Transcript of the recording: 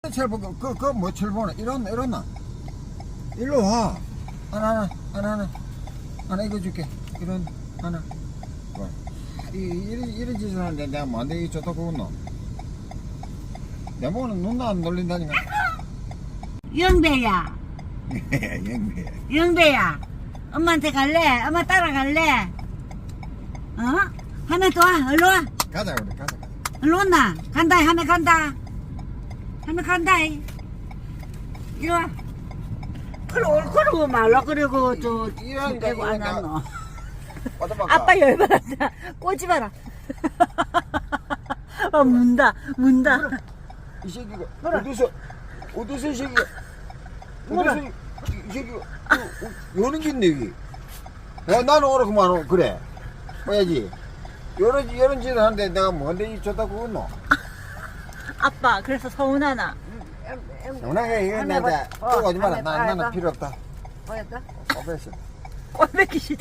어떤 칠 보고 그뭐 칠 보나 이렇나 일로 와 하나 이거 줄게 이런 하나 이런 짓을 하는데 내가 만들기 좋다고 그러노 내 보고는 눈도 안 놀린다니까 영배야 영배 영배야 엄마한테 갈래? 엄마 따라갈래? 어? 하면 또 와 얼른 와 가자 우리 가자 얼른 온나 간다 하면 간다 하면 간다 이리 와 그러고 말라 그리고 저 대고 안 왔노 아빠 열받았다 꼬지 마라 문다 이 새끼가 어디서 이 새끼가 어디서 이 새끼가 요런 게 있네 여기 야 나는 오라고만 그래 해야지 요런 짓을 하는데 내가 뭔데 이 좋다고 그러노 아빠 그래서 서운하나 누나가 이거 나한테 또 오지 마라 나는 필요 없다 뭐였다? 꼴배기 꼴배기 싫다